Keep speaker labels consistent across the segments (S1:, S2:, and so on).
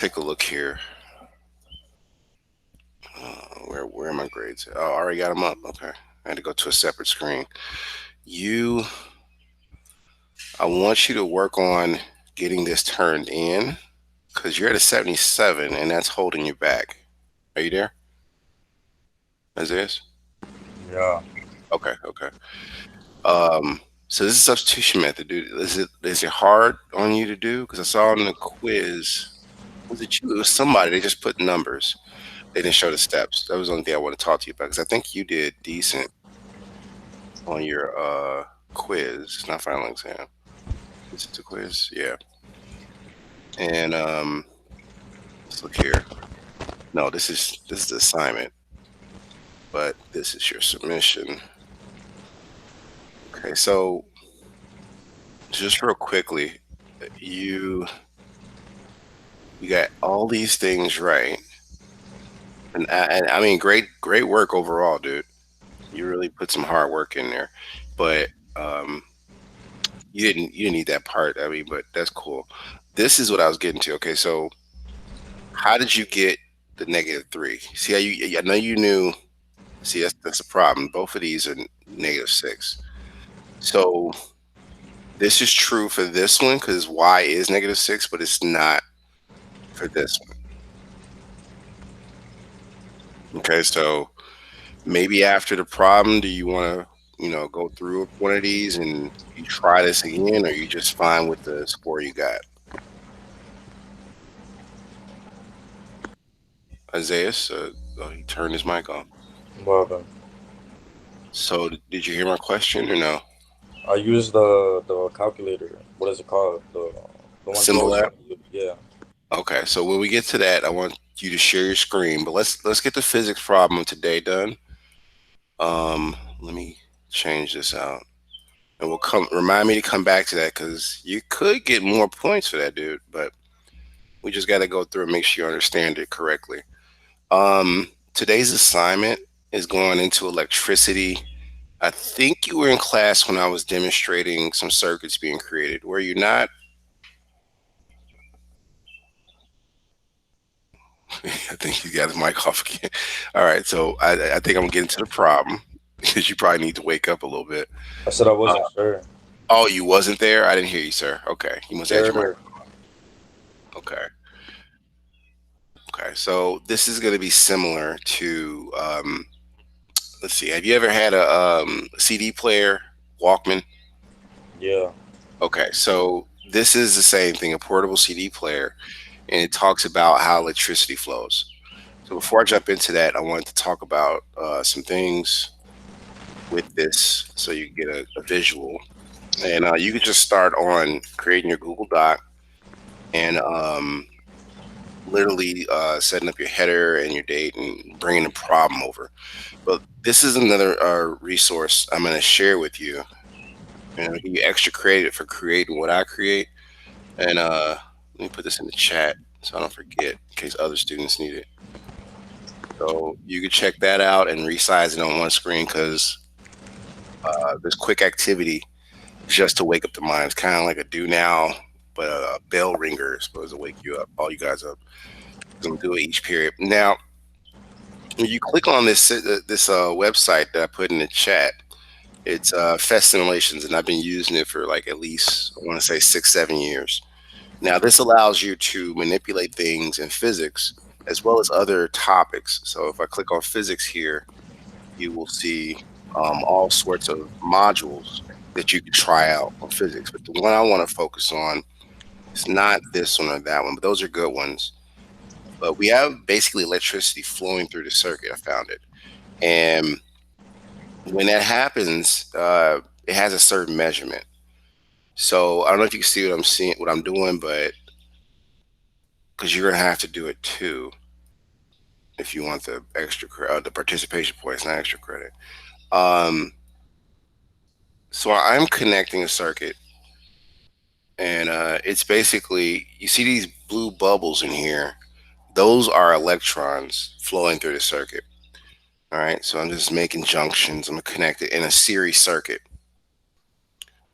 S1: take a look here. Where are my grades? Oh, I already got them up. Okay, I had to go to a separate screen. You, I want you to work on getting this turned in because you're at a 77 and that's holding you back. Are you there? Is this?
S2: Yeah.
S1: Okay, okay. So this is substitution method, dude. Is it hard on you to do? Because I saw in the quiz, was it you? It was somebody. They just put numbers. They didn't show the steps. That was the only thing I want to talk to you about because I think you did decent on your quiz, not final exam. Is it the quiz? Yeah. And let's look here. No, this is the assignment, but this is your submission. Okay, so just real quickly, you you got all these things right, and I mean, great work overall, dude. You really put some hard work in there, but um, you didn't need that part. I mean, but that's cool. This is what I was getting to. Okay, so how did you get the -3? See how I know you knew. See, that's a problem. Both of these are -6. So this is true for this one because y is -6, but it's not for this one. Okay, so maybe after the problem, do you want to, go through one of these and you try this again, or you just fine with the score you got? Isaiah, oh, he turned his mic on.
S2: Well then,
S1: So did you hear my question or no?
S2: I use the calculator. What is it called? The one you
S1: Symbol
S2: always
S1: app.
S2: want to use. Yeah.
S1: Okay, so when we get to that, I want you to share your screen. But let's get the physics problem of today done. Let me change this out, and we'll come. Remind me to come back to that because you could get more points for that, dude. But we just got to go through and make sure you understand it correctly. Today's assignment is going into electricity. I think you were in class when I was demonstrating some circuits being created. Were you not? I think you got his mic off again. All right, so I think I'm getting to the problem because you probably need to wake up a little bit.
S2: I said I
S1: Uh,
S2: wasn't sure.
S1: oh, you wasn't there? I didn't hear you, sir. Okay, you must have had your mic.
S2: Sure.
S1: Okay, okay. So this is going to be similar to. Let's see. Have you ever had a CD player, Walkman?
S2: Yeah.
S1: Okay, so this is the same thing, a portable CD player, and it talks about how electricity flows. So before I jump into that, I wanted to talk about some things with this so you get a visual. And you could just start on creating your Google Doc and literally setting up your header and your date and bringing the problem over. But this is another resource I'm going to share with you. And I'll give you extra credit for creating what I create. And let me put this in the chat so I don't forget in case other students need it. So you can check that out and resize it on one screen because this quick activity just to wake up the mind. It's kind of like a do now, but a bell ringer is supposed to wake you up, all you guys up. I'm gonna do it each period. Now, when you click on this website that I put in the chat, it's Fest Simulations, and I've been using it for like at least I want to say 6 7 years. Now, this allows you to manipulate things in physics as well as other topics. So, if I click on physics here, you will see all sorts of modules that you can try out on physics. But the one I want to focus on is not this one or that one, but those are good ones. But we have basically electricity flowing through the circuit. I found it. And when that happens, it has a certain measurement. So I don't know if you can see what I'm seeing, what I'm doing, but because you're gonna have to do it too if you want the the participation points, not extra credit. Um, so I'm connecting a circuit, and it's basically you see these blue bubbles in here. Those are electrons flowing through the circuit. All right, so I'm just making junctions. I'm gonna connect it in a series circuit,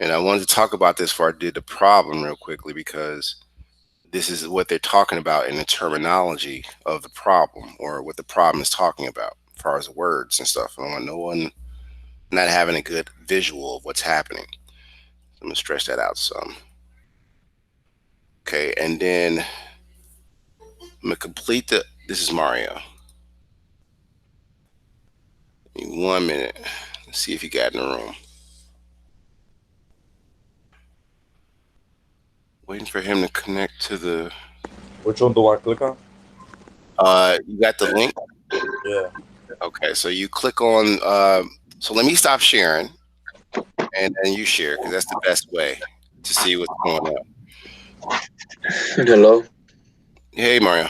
S1: and I wanted to talk about this before I did the problem real quickly because this is what they're talking about in the terminology of the problem or what the problem is talking about as far as words and stuff. I don't want no one not having a good visual of what's happening. I'm gonna stretch that out some. Okay, and then I'm gonna complete the. This is Mario. Give me 1 minute. Let's see if he got in the room. Waiting for him to connect to the.
S2: Which one do I click on?
S1: You got the link.
S2: Yeah.
S1: Okay, so you click on. So let me stop sharing, and then you share because that's the best way to see what's going on.
S3: Hello.
S1: Hey Mario.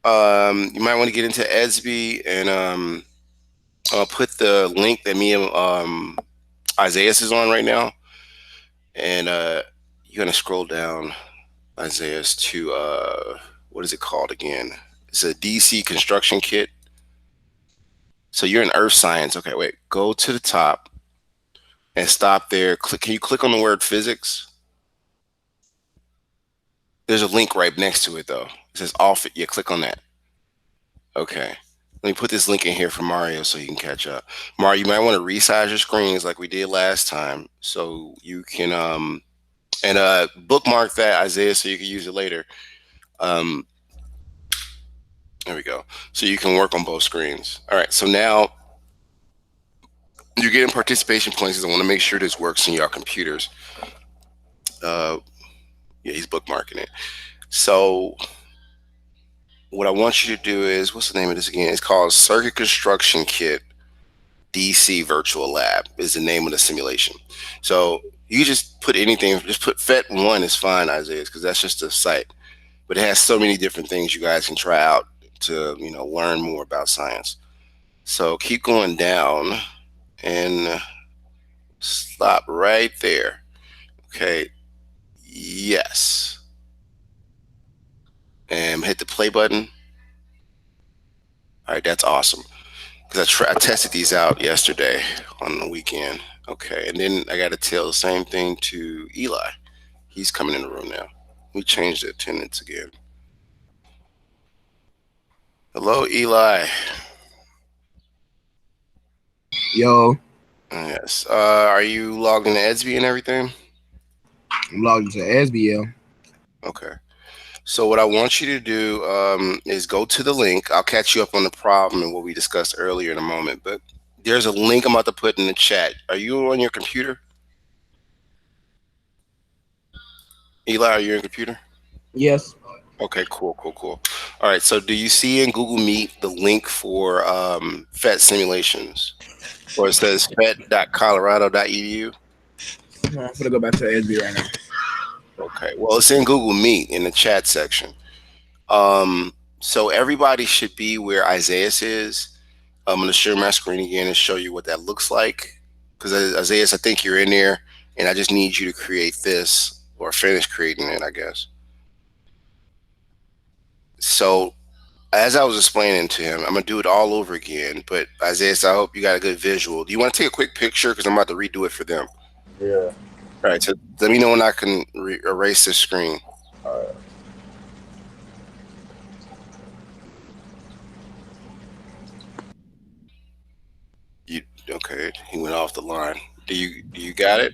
S1: You might want to get into Esby and put the link that me and Isaiah's is on right now, and you're gonna scroll down Isaiah's to what is it called again? It's a DC construction kit. So you're in Earth Science. Okay, wait. Go to the top and stop there. Click. Can you click on the word physics? There's a link right next to it though. It says off. Yeah, click on that. Okay. Let me put this link in here for Mario so you can catch up. Mario, you might want to resize your screens like we did last time so you can and bookmark that Isaiah so you can use it later. Um there we go. So you can work on both screens. All right. So now you're getting participation points. I want to make sure this works in your computers. Uh yeah, he's bookmarking it. So what I want you to do is what's the name of this again? It's called Circuit Construction Kit DC Virtual Lab is the name of the simulation. So you just put anything, just put FET1 is fine, Isaiah, because that's just a site. But it has so many different things you guys can try out to, learn more about science. So keep going down and stop right there. Okay. Yes. And hit the play button. All right, that's awesome. Because I tested these out yesterday on the weekend. Okay, and then I got to tell the same thing to Eli. He's coming in the room now. We changed the attendance again. Hello, Eli.
S4: Yo,
S1: Yes. Are you logged into Edsby and everything?
S4: I'm logged into SBL.
S1: Okay. So what I want you to do is go to the link. I'll catch you up on the problem and what we discussed earlier in a moment. But there's a link I'm about to put in the chat. Are you on your computer? Eli, are you on your computer?
S4: Yes.
S1: Okay, cool, cool, cool. All right, so do you see in Google Meet the link for FET simulations? Or it says fet.colorado.edu?
S4: I'm gonna go back to SB right now.
S1: Okay, well, it's in Google Meet in the chat section. So everybody should be where Isaiah is. I'm going to share my screen again and show you what that looks like. Because Isaiah, I think you're in there, and I just need you to create this or finish creating it, I guess. So as I was explaining to him, I'm gonna do it all over again. But Isaiah, I hope you got a good visual. Do you want to take a quick picture? Because I'm about to redo it for them.
S2: Yeah.
S1: All right. So let me know when I can erase this screen.
S2: All right.
S1: You okay? He went off the line. Do you got it?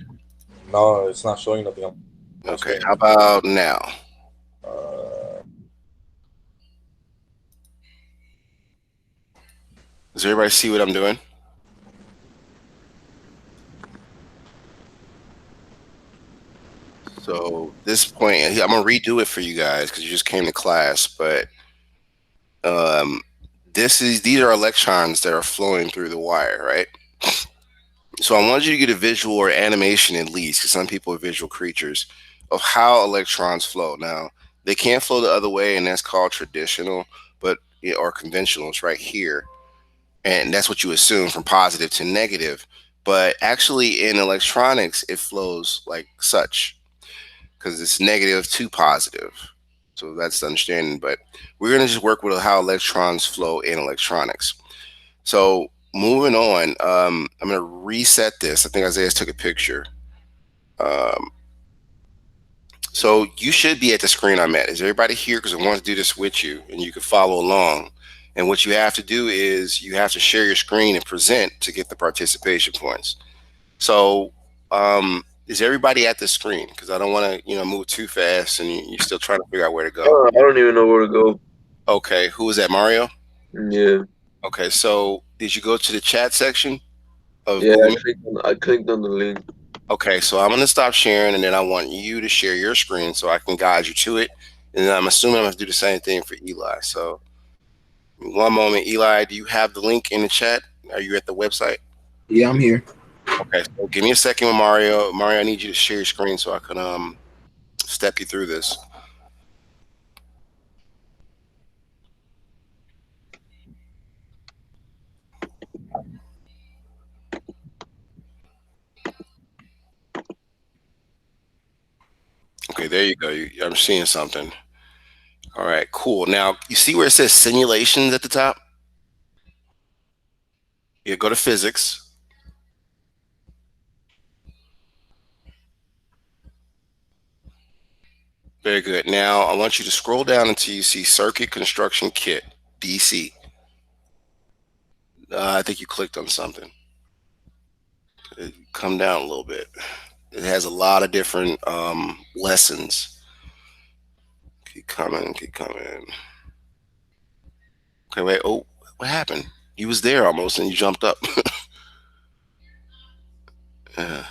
S2: No, it's not showing nothing on my
S1: Okay.
S2: screen.
S1: How about now?
S2: Uh,
S1: Does everybody see what I'm doing? So this point, I'm gonna redo it for you guys because you just came to class. But um, these are electrons that are flowing through the wire, right? So I wanted you to get a visual or animation at least, because some people are visual creatures, of how electrons flow. Now they can't flow the other way, and that's called traditional, but or conventional. It's right here, and that's what you assume from positive to negative. But actually, in electronics, it flows like such because it's negative to positive. So that's the understanding. But we're going to just work with how electrons flow in electronics. So moving on, I'm going to reset this. I think Isaiah took a picture. Um, So you should be at the screen I'm at. Is everybody here? Because I want to do this with you, and you can follow along. And what you have to do is you have to share your screen and present to get the participation points. So, is everybody at the screen? Because I don't want to, move too fast, and you're still trying to figure out where to go.
S2: I don't even know where to go.
S1: Okay, who was that? Mario.
S2: Yeah,
S1: Okay, so did you go to the chat section of
S2: yeah.
S1: Google Meet?
S2: I clicked on the link.
S1: Okay, so I'm gonna stop sharing, and then I want you to share your screen so I can guide you to it. And then I'm assuming I'm gonna do the same thing for Eli. So, one moment, Eli, do you have the link in the chat? Are you at the website?
S4: Yeah, I'm here.
S1: Okay, so give me a second with Mario. Mario, I need you to share your screen so I can step you through this. Okay, there you go. I'm seeing something. All right, cool. Now you see where it says simulations at the top? Yeah, go to physics. Very good. Now I want you to scroll down until you see Circuit Construction Kit, DC. I think you clicked on something. Come down a little bit. It has a lot of different lessons. Keep coming, keep coming. Okay, wait. Oh, what happened? You was there almost and you jumped up. Yeah.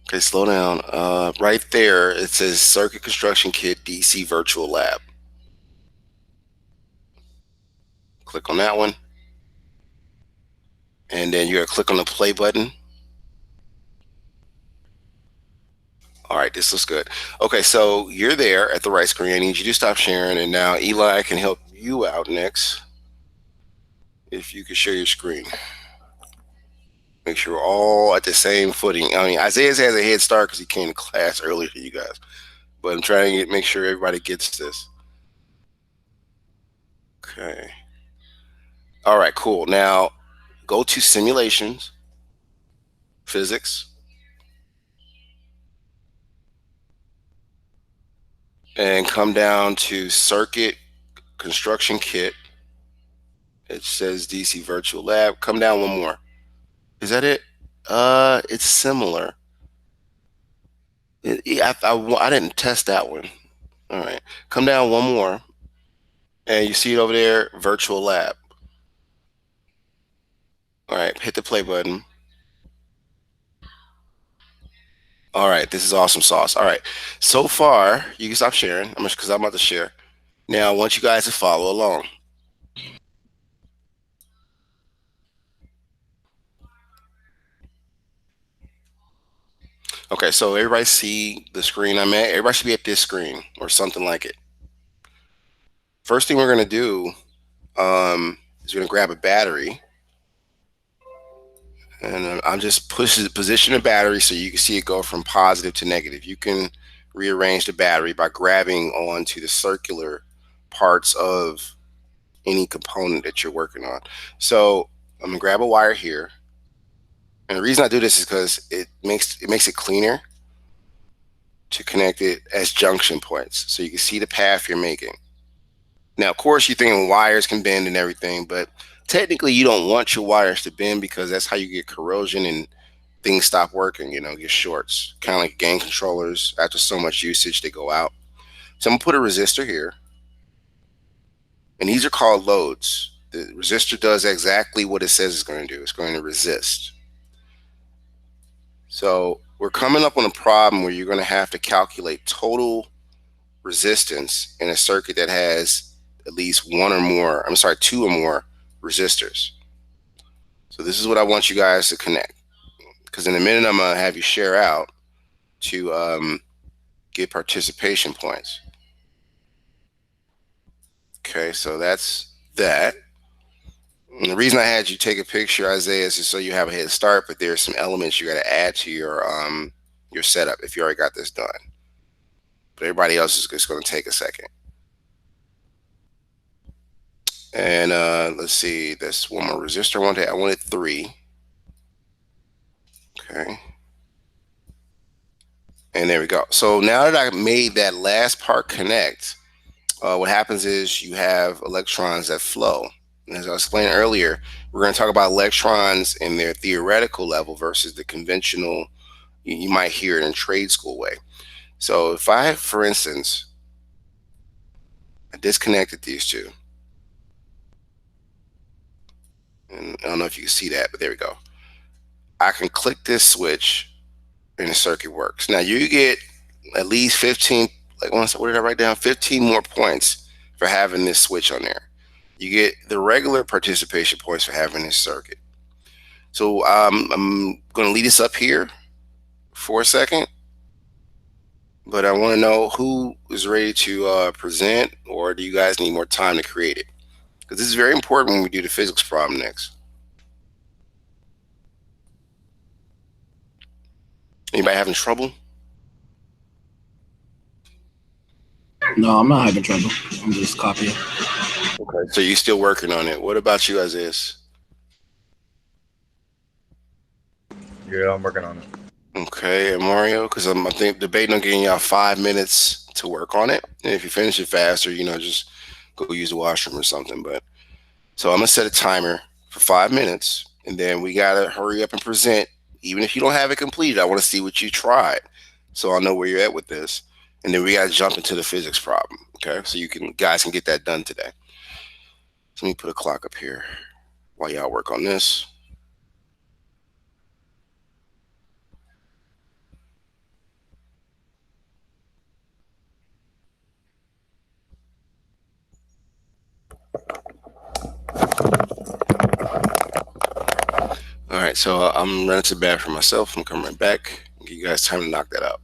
S1: Okay, slow down. Right there, it says Circuit Construction Kit DC Virtual Lab. Click on that one. And then you're going to click on the play button. All right, this looks good. Okay, so you're there at the right screen. I need you to stop sharing. And now Eli can help you out next. If you could share your screen. Make sure we're all at the same footing. I mean, Isaiah has a head start because he came to class earlier for you guys. But I'm trying to make sure everybody gets this. Okay. All right, cool. Now go to simulations, physics, and come down to circuit construction kit. It says DC virtual lab. Come down one more. Is that it? It's similar. I didn't test that one. All right. Come down one more. And you see it over there, virtual lab. All right, hit the play button. All right, this is awesome sauce. All right, so far you can stop sharing. Because I'm about to share. Now I want you guys to follow along. Okay, so everybody see the screen I'm at. Everybody should be at this screen or something like it. First thing we're gonna do is we're gonna grab a battery, and I'm just position the battery so you can see it go from positive to negative. You can rearrange the battery by grabbing onto the circular parts of any component that you're working on. So I'm gonna grab a wire here, and the reason I do this is because it makes it cleaner to connect it as junction points, so you can see the path you're making. Now, of course, you're thinking wires can bend and everything, but technically, you don't want your wires to bend because that's how you get corrosion and things stop working. Get shorts, kind of like game controllers. After so much usage, they go out. So I'm gonna put a resistor here, and these are called loads. The resistor does exactly what it says it's going to do. It's going to resist. So we're coming up on a problem where you're going to have to calculate total resistance in a circuit that has at least two or more resistors. So this is what I want you guys to connect, because in a minute I'm going to have you share out to get participation points. Okay, so that's that. And the reason I had you take a picture, Isaiah, is just so you have a head start, but there's some elements you got to add to your setup if you already got this done. But everybody else is just going to take a second. And let's see, that's one more resistor. I wanted 3. Okay. And there we go. So now that I made that last part connect, what happens is you have electrons that flow. And as I explained earlier, we're going to talk about electrons in their theoretical level versus the conventional, you might hear it in trade school way. So if I, for instance, I disconnected these two, and I don't know if you can see that, but there we go. I can click this switch and the circuit works. Now you get at least 15, like what did I write down? 15 more points for having this switch on there. You get the regular participation points for having this circuit. So I'm going to lead us up here for a second, but I want to know who is ready to present, or do you guys need more time to create it? Because this is very important when we do the physics problem next. Anybody having trouble?
S4: No, I'm not having trouble. I'm just copying.
S1: Okay. So you're still working on it. What about you, Aziz?
S2: Yeah, I'm working on it.
S1: Okay, and Mario, because I think debating on getting y'all 5 minutes to work on it. And if you finish it faster, just go use the washroom or something. But so I'm gonna set a timer for 5 minutes, and then we gotta hurry up and present. Even if you don't have it completed, I want to see what you tried, so I'll know where you're at with this. And then we gotta jump into the physics problem. Okay, so guys can get that done today. So let me put a clock up here while y'all work on this. All right, so I'm running to the bathroom myself. I'm coming right back. Give you guys time to knock that out.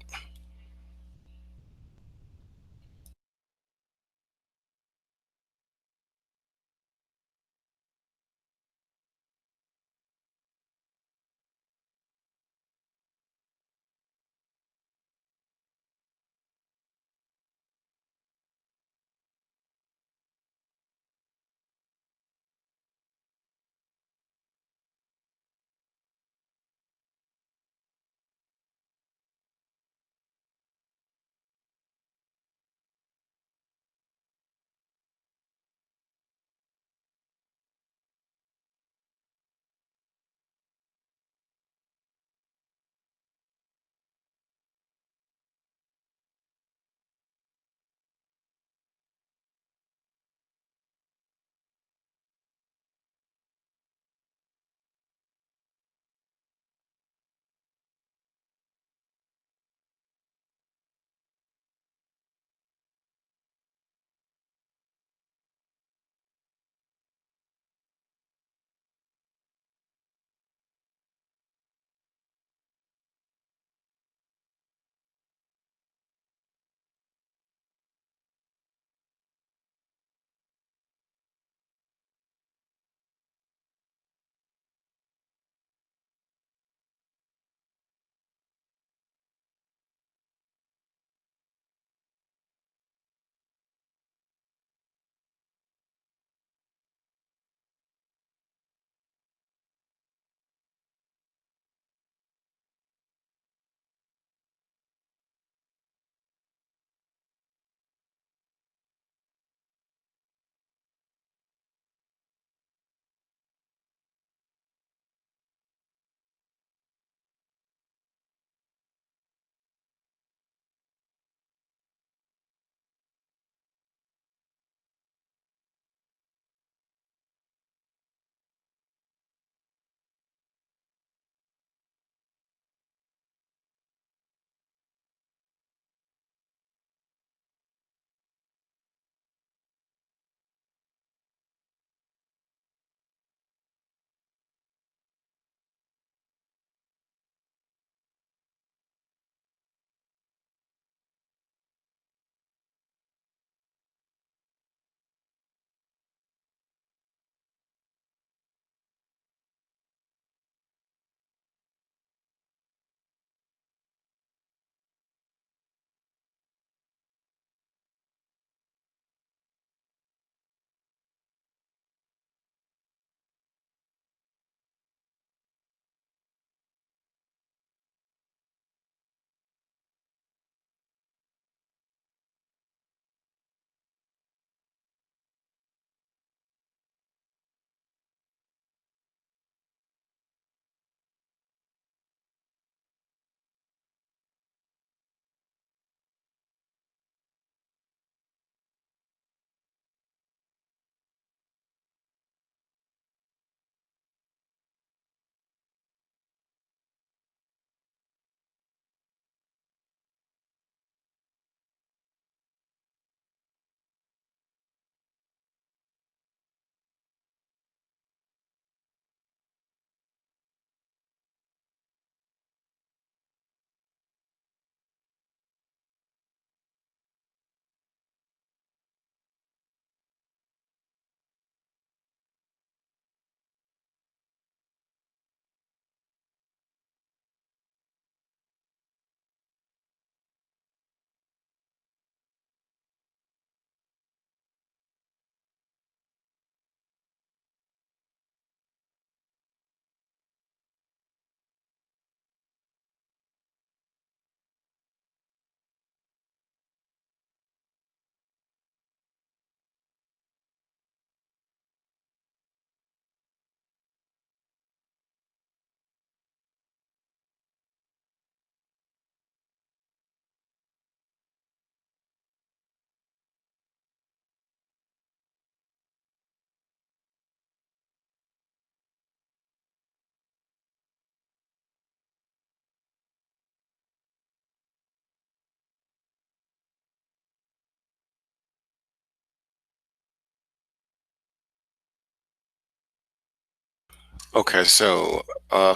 S1: Okay, so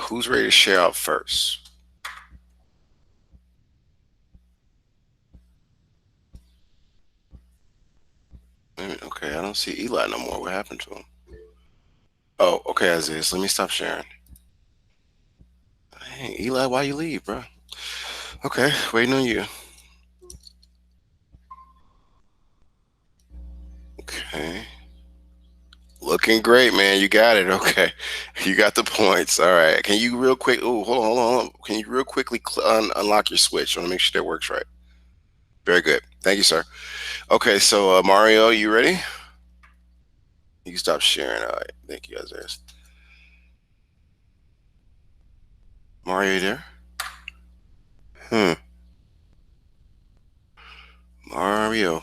S1: who's ready to share out first? Okay, I don't see Eli no more. What happened to him? Oh, okay, Isaiah. Let me stop sharing. Hey, Eli, why you leave, bro? Okay, waiting on you. Okay. Looking great, man. You got it. Okay. You got the points. All right. Can you real quick? Oh, hold on. Can you real quickly unlock your switch? I want to make sure that works right. Very good. Thank you, sir. Okay, so Mario, you ready? You can stop sharing. All right. Thank you, Isaiah. Mario, you there? Hmm. Mario.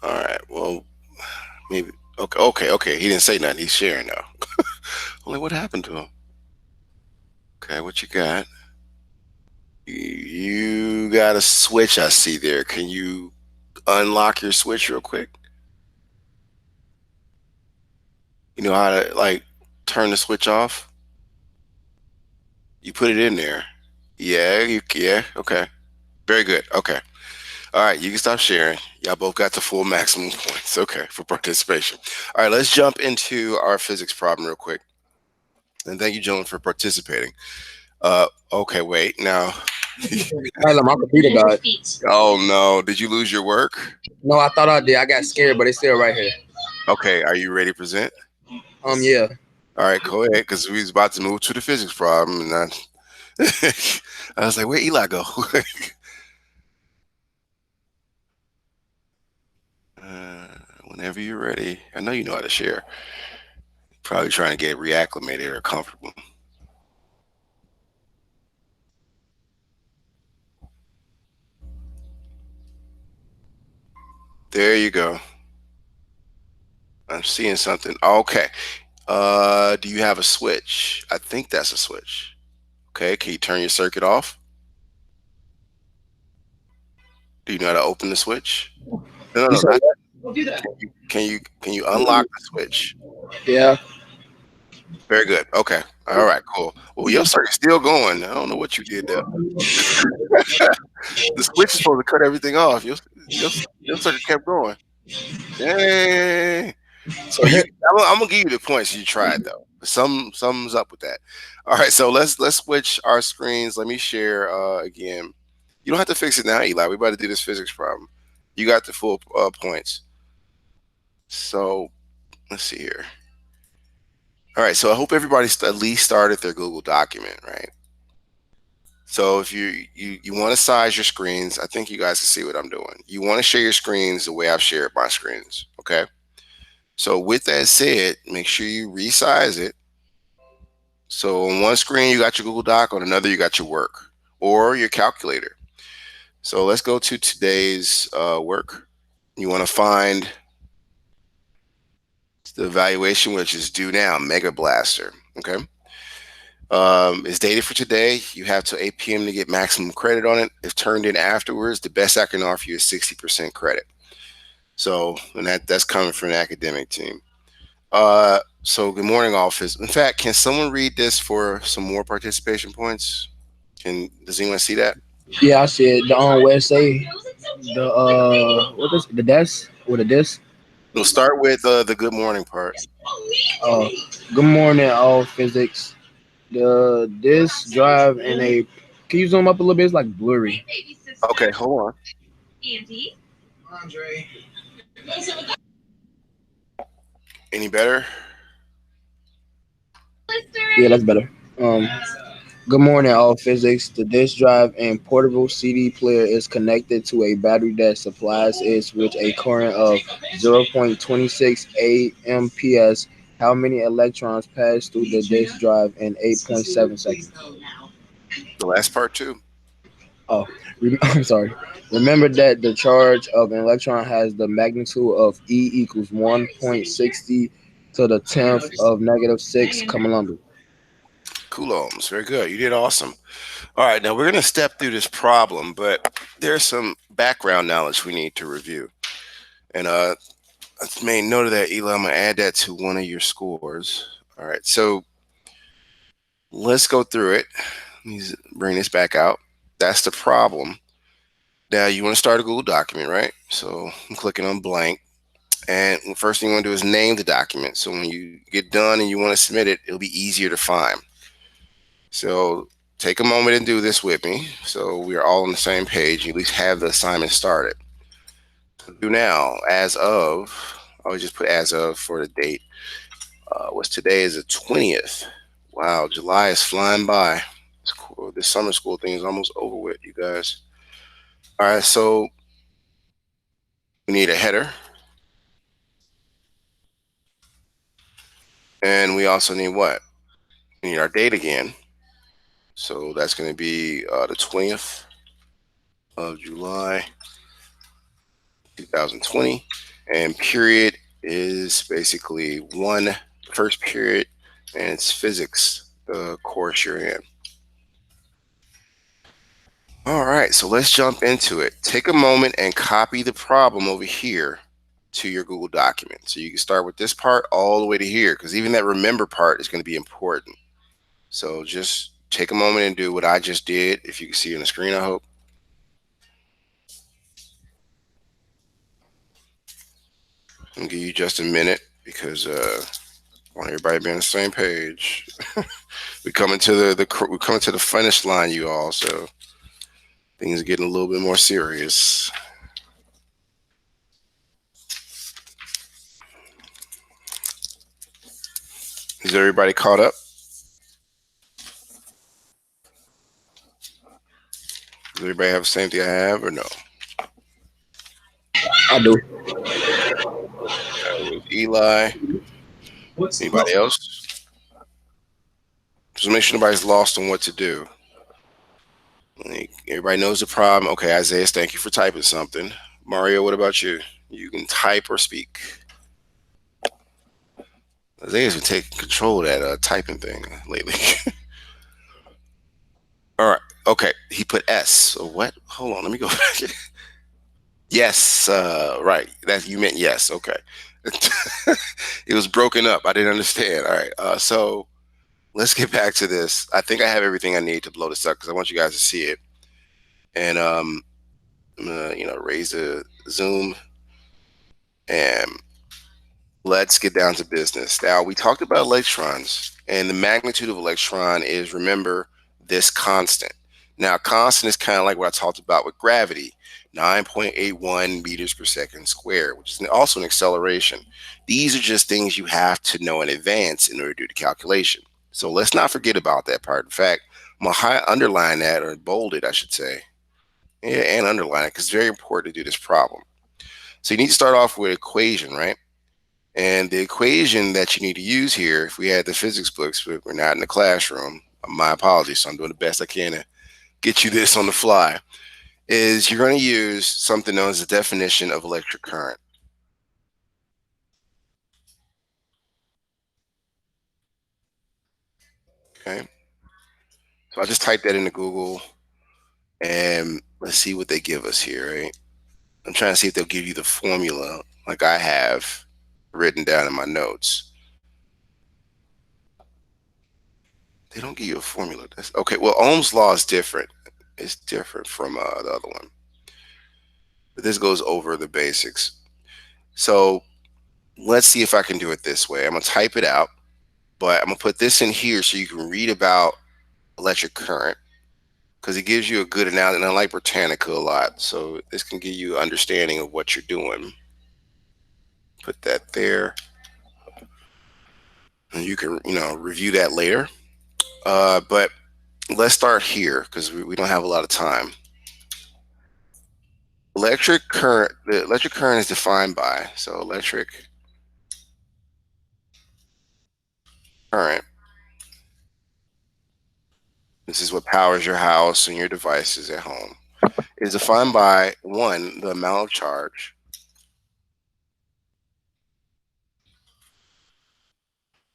S1: All right. Well, maybe. Okay. He didn't say nothing. He's sharing now. Only what happened to him? Okay, what you got? You got a switch I see there. Can you unlock your switch real quick? You know how to like turn the switch off? You put it in there. Yeah, okay. Very good. Okay. All right, you can stop sharing. Y'all both got the full maximum points. Okay, for participation. All right, let's jump into our physics problem real quick. And thank you, gentlemen, for participating. Okay, wait. Now,
S4: Tyler, my computer died.
S1: oh no, did you lose your work?
S4: No, I thought I did. I got scared, but it's still right here.
S1: Okay, are you ready to present?
S4: Yeah.
S1: All right, go ahead, because we was about to move to the physics problem, and I was like, where Eli go? uh, Whenever you're ready. I know you know how to share. Probably trying to get reacclimated or comfortable. There you go. I'm seeing something. Okay. Do you have a switch? I think that's a switch. Okay. Can you turn your circuit off? Do you know how to open the switch? No,
S4: You
S1: no,
S4: said
S1: not.
S4: what? Don't do that.
S1: Can you unlock the switch?
S4: Yeah.
S1: Very good. Okay. All right. Cool. Well, your circuit's still going. I don't know what you did there. The switch is supposed to cut everything off. Your, your circuit kept going. Dang. So I'm gonna give you the points you tried though. Sums up with that. All right, so let's switch our screens. Let me share again. You don't have to fix it now, Eli. We about to do this physics problem. You got the full points. So let's see here. All right, so I hope everybody at least started their Google document, right? So if you want to size your screens, I think you guys can see what I'm doing. You want to share your screens the way I've shared my screens, okay? So with that said, make sure you resize it. So on one screen, you got your Google Doc, on another, you got your work or your calculator. So let's go to today's work. You want to find the evaluation, which is due now, Mega Blaster. Okay. It's dated for today. You have till 8 p.m. to get maximum credit on it. If turned in afterwards, the best I can offer you is 60% credit. So, and that's coming from an academic team. So good morning, office. In fact, can someone read this for some more participation points? Does anyone see that?
S4: Yeah, I said the where it say the what is the desk with a disc?
S1: We'll start with the good morning part.
S4: Uh, good morning, all physics. The disk drive and a. Can you zoom up a little bit? It's like blurry.
S1: Okay, hold on.
S4: Andre.
S1: Any better?
S4: Yeah, that's better. Um, Good morning, all physics. The disk drive and portable CD player is connected to a battery that supplies it with a current of 0.26 amps. How many electrons pass through the disk drive in 8.7 seconds?
S1: The last part too.
S4: Oh, I'm sorry. Remember that the charge of an electron has the magnitude of E equals 1.60 to the 10th of negative 6 coulombs.
S1: Coulombs. Very good. You did awesome. All right, now we're going to step through this problem, but there's some background knowledge we need to review. And I made note of that, Eli. I'm going to add that to one of your scores. All right, so let's go through it. Let me bring this back out. That's the problem. Now you want to start a Google document, right? So I'm clicking on blank. And the first thing you want to do is name the document. So when you get done and you want to submit it, it'll be easier to find. So take a moment and do this with me. So we are all on the same page. You at least have the assignment started. Do now, as of, I would just put as of for the date. What's today is the 20th. Wow, July is flying by. It's cool. This summer school thing is almost over with, you guys. All right, so we need a header. And we also need what? We need our date again. So that's going to be the 20th of July, 2020. And period is basically one first period, and it's physics, the course you're in. All right, so let's jump into it. Take a moment and copy the problem over here to your Google document. So you can start with this part all the way to here, because even that remember part is going to be important. So just take a moment and do what I just did. If you can see on the screen, I hope. I'll give you just a minute because I want everybody to be on the same page. We coming to we're coming to the finish line, you all. So things are getting a little bit more serious. Is everybody caught up? Does everybody have the same thing I have or no?
S4: I do.
S1: With Eli. Anybody else? Just make sure nobody's lost on what to do. Like, everybody knows the problem. Okay, Isaiah, thank you for typing something. Mario, what about you? You can type or speak. Isaiah's been taking control of that typing thing lately. All right. Okay. He put S. So what? Hold on. Let me go back. Yes. Right. That you meant yes. Okay. It was broken up. I didn't understand. All right. So let's get back to this. I think I have everything I need to blow this up because I want you guys to see it. And I'm gonna, raise the zoom and let's get down to business. Now, we talked about electrons, and the magnitude of electron is, remember, this constant. Now, constant is kind of like what I talked about with gravity, 9.81 meters per second squared, which is also an acceleration. These are just things you have to know in advance in order to do the calculation. So let's not forget about that part. In fact, I'm going to underline that, or bold it, I should say. Yeah, and underline it because it's very important to do this problem. So you need to start off with equation, right? And the equation that you need to use here, if we had the physics books, but we're not in the classroom, my apologies. So I'm doing the best I can to get you this on the fly, is you're going to use something known as the definition of electric current. Okay. So I just typed that into Google and let's see what they give us here, right? I'm trying to see if they'll give you the formula like I have written down in my notes. They don't give you a formula. That's okay. Well, Ohm's law is different. It's different from the other one. But this goes over the basics. So let's see if I can do it this way. I'm going to type it out, but I'm going to put this in here so you can read about electric current because it gives you a good analogy. And I like Britannica a lot. So this can give you an understanding of what you're doing. Put that there. And you can, review that later. But let's start here because we don't have a lot of time. The electric current is defined by, so electric current, this is what powers your house and your devices at home, is defined by, one, the amount of charge,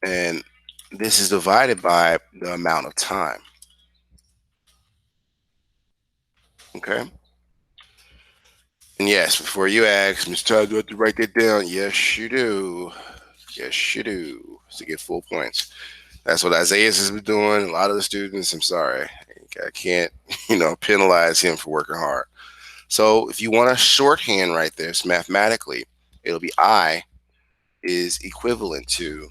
S1: and this is divided by the amount of time. Okay? And yes, before you ask, Mr. Todd, do I have to write that down? Yes, you do. Yes, you do. To get full points. That's what Isaiah has been doing. A lot of the students, I'm sorry. I can't, penalize him for working hard. So if you want a shorthand right there, so mathematically, it'll be I is equivalent to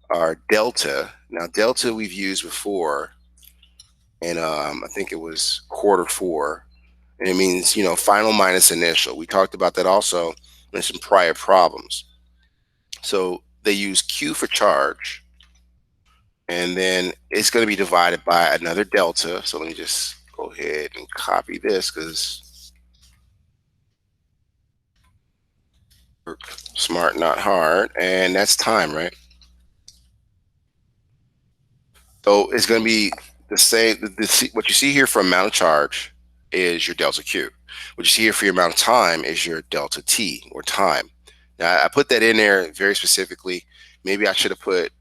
S1: our delta. Now, delta we've used before, and I think it was quarter four, and it means, final minus initial. We talked about that also in some prior problems. So they use Q for charge, and then it's going to be divided by another delta. So let me just go ahead and copy this because work smart, not hard, and that's time, right? So it's going to be the same. What you see here for amount of charge is your delta Q. What you see here for your amount of time is your delta T, or time. Now I put that in there very specifically. Maybe I should have put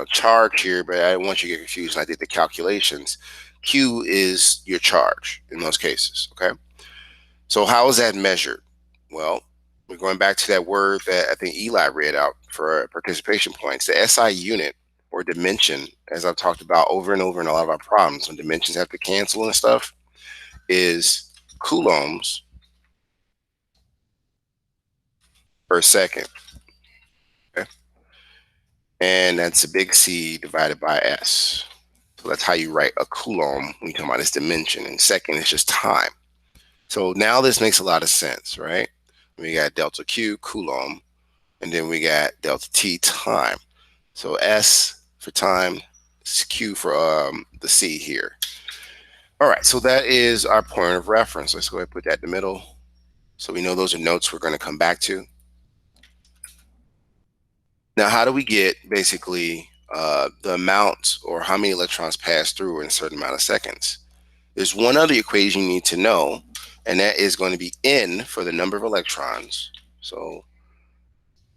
S1: charge here, but I didn't want you to get confused. I did the calculations. Q is your charge in most cases. Okay. So how is that measured? Well, we're going back to that word that I think Eli read out for participation points. The SI unit, or dimension, as I've talked about over and over in a lot of our problems, when dimensions have to cancel and stuff, is coulombs per second. Okay? And that's a big C divided by S. So that's how you write a coulomb when you talk about this dimension. And second is just time. So now this makes a lot of sense, right? We got delta Q, coulomb, and then we got delta T, time. So S for time, Q for the C here. All right, so that is our point of reference. Let's go ahead and put that in the middle. So we know those are notes we're going to come back to. Now, how do we get basically the amount, or how many electrons pass through in a certain amount of seconds? There's one other equation you need to know, and that is going to be N for the number of electrons. So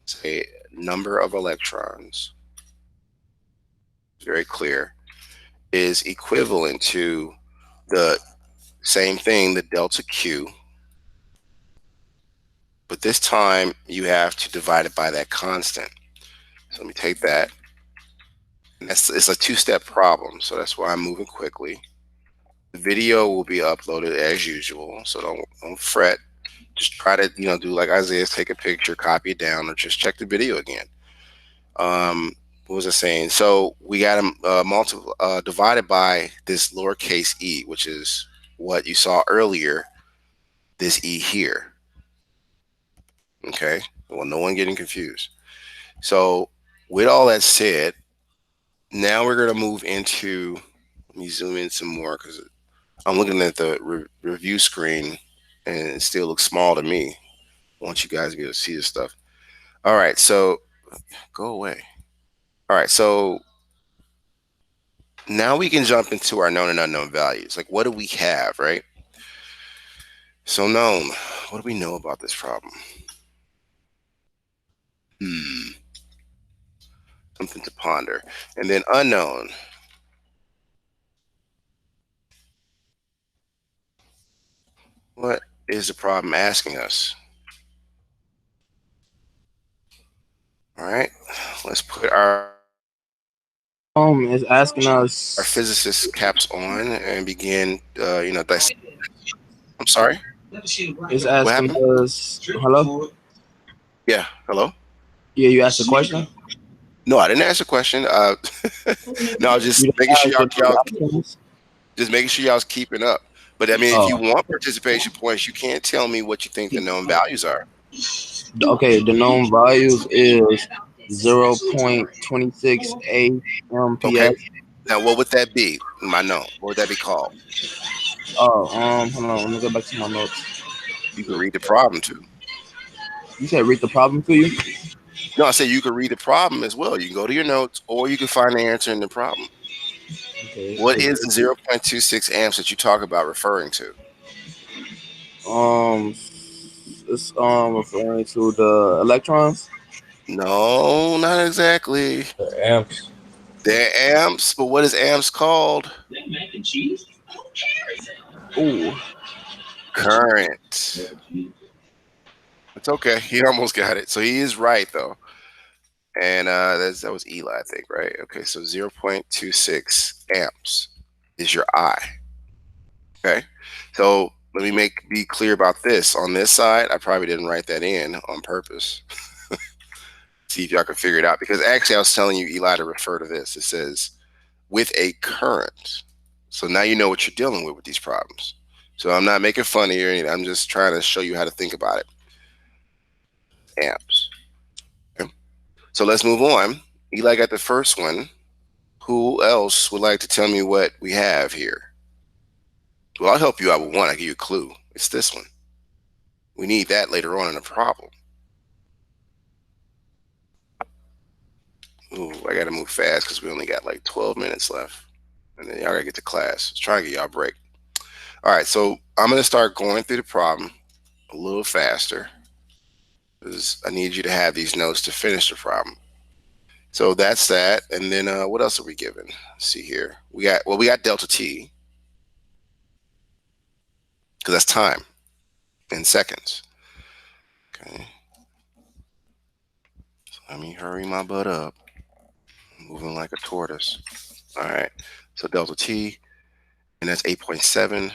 S1: say number of electrons, very clear, is equivalent to the same thing, the delta Q, but this time you have to divide it by that constant. So let me take that. And it's a two-step problem, so that's why I'm moving quickly. The video will be uploaded as usual, so don't fret. Just try to do like Isaiah, take a picture, copy it down, or just check the video again. What was I saying? So we got to divided by this lowercase e, which is what you saw earlier. This e here. Okay. Well, no one getting confused. So with all that said, now we're going to move into. Let me zoom in some more because I'm looking at the review screen and it still looks small to me. I want you guys to be able to see this stuff. All right. So go away. All right. So now we can jump into our known and unknown values. Like, what do we have, right? So known, what do we know about this problem? Something to ponder. And then unknown. What is the problem asking us? All right, let's put our
S4: It's asking
S1: our
S4: us.
S1: physicist caps on and begin, I'm sorry,
S4: It's
S1: what
S4: asking
S1: happened?
S4: us. Hello.
S1: Yeah, hello?
S4: Yeah, you asked a question.
S1: No, I didn't ask a question. No, just
S4: You
S1: making sure
S4: asked
S1: y'all
S4: the options.
S1: just making sure y'all's keeping up. But I mean, if you
S4: Oh,
S1: want participation points, you can't tell me what you think the known values are.
S4: okay. The known values is 0.26
S1: Okay.
S4: amps.
S1: Now, what would that be? My known. What would that be called?
S4: Oh, hold on. Let me go back to my notes.
S1: You can read the problem too.
S4: You said read the problem for you.
S1: No, I said you can read the problem as well. You can go to your notes, or you can find the answer in the problem.
S4: Okay.
S1: What is the 0.26 amps that you talk about referring to?
S4: Um, it's referring to the electrons.
S1: No, not exactly.
S2: The amps.
S1: They're amps, but what is amps called?
S4: Ooh.
S1: Current. It's okay. He almost got it. So he is right though. And that was Eli, I think, right? Okay, so 0.26 amps is your I. Okay, so let me be clear about this. On this side, I probably didn't write that in on purpose. See if y'all can figure it out, because actually I was telling you, Eli, to refer to this. It says with a current. So now you know what you're dealing with these problems. So I'm not making fun of you or anything. I'm just trying to show you how to think about it. Amps. Okay. So let's move on. Eli got the first one. Who else would like to tell me what we have here? Well, I'll help you out with one. I'll give you a clue. It's this one. We need that later on in the problem. Ooh, I got to move fast because we only got like 12 minutes left. And then y'all got to get to class. Let's try and get y'all a break. All right, so I'm going to start going through the problem a little faster because I need you to have these notes to finish the problem. So that's that. And then what else are we given? Let's see here. We got delta T, because that's time in seconds. Okay. So let me hurry my butt up. I'm moving like a tortoise. All right. So delta T, and that's 8.7.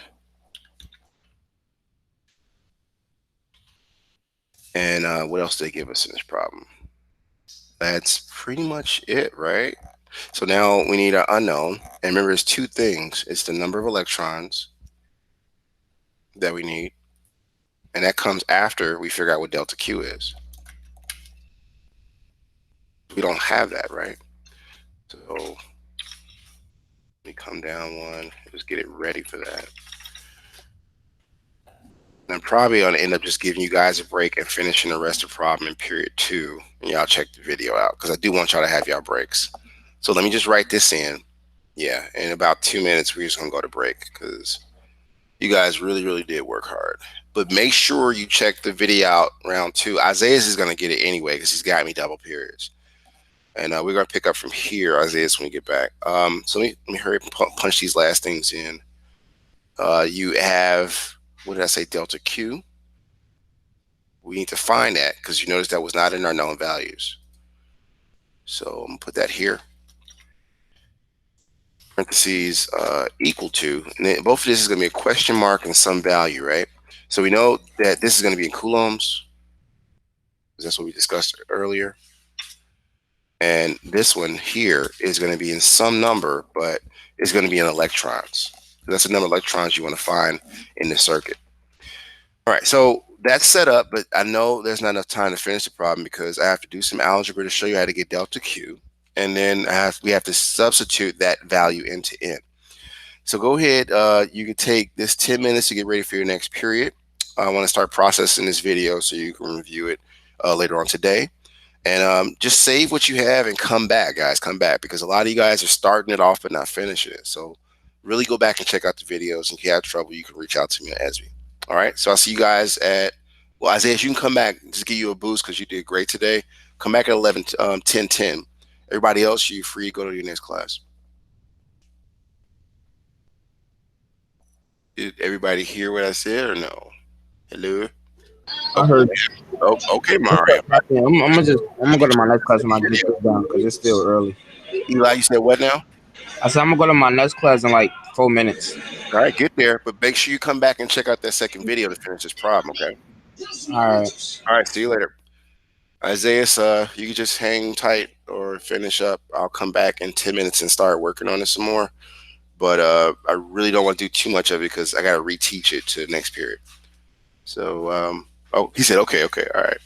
S1: And what else did they give us in this problem? That's pretty much it, right? So now we need our unknown. And remember, there's two things. It's the number of electrons that we need, and that comes after we figure out what delta Q is. We don't have that, right? So let me come down one, just get it ready for that. And I'm probably going to end up just giving you guys a break and finishing the rest of the problem in period 2. And y'all check the video out, because I do want y'all to have y'all breaks. So let me just write this in. Yeah, in about 2 minutes, we're just going to go to break, because you guys really, really did work hard. But make sure you check the video out round 2. Isaiah's is going to get it anyway, because he's got me double periods. And we're going to pick up from here, Isaiah's, when we get back. So let me hurry up and punch these last things in. You have, what did I say, delta Q? We need to find that, because you notice that was not in our known values. So I'm going to put that here. Parentheses equal to, and then both of this is going to be a question mark and some value, right? So we know that this is going to be in coulombs, because that's what we discussed earlier. And this one here is going to be in some number, but it's going to be in electrons. That's the number of electrons you want to find in the circuit. All right, so that's set up, but I know there's not enough time to finish the problem, because I have to do some algebra to show you how to get delta Q. And then we have to substitute that value into N. So go ahead, you can take this 10 minutes to get ready for your next period. I want to start processing this video so you can review it later on today. And just save what you have and come back, guys. Come back, because a lot of you guys are starting it off but not finishing it. So really go back and check out the videos. And if you have trouble, you can reach out to me at ESB. All right, so I'll see you guys at, well, Isaiah, you can come back, just give you a boost because you did great today. Come back at 10:10. Everybody else, you're free to go to your next class. Did everybody hear what I said or no? Hello?
S4: I heard.
S1: Oh, okay, Mario.
S4: I'm gonna go to my next class when I get this down, because it's still early.
S1: Eli, you said what now?
S4: I said I'm gonna go to my next class in like 4 minutes.
S1: All right, get there, but make sure you come back and check out that second video to finish this problem, okay?
S4: All right.
S1: All right, see you later. Isaiah, you can just hang tight or finish up. I'll come back in 10 minutes and start working on it some more. But I really don't want to do too much of it, because I got to reteach it to the next period. So, oh, he said, okay, all right.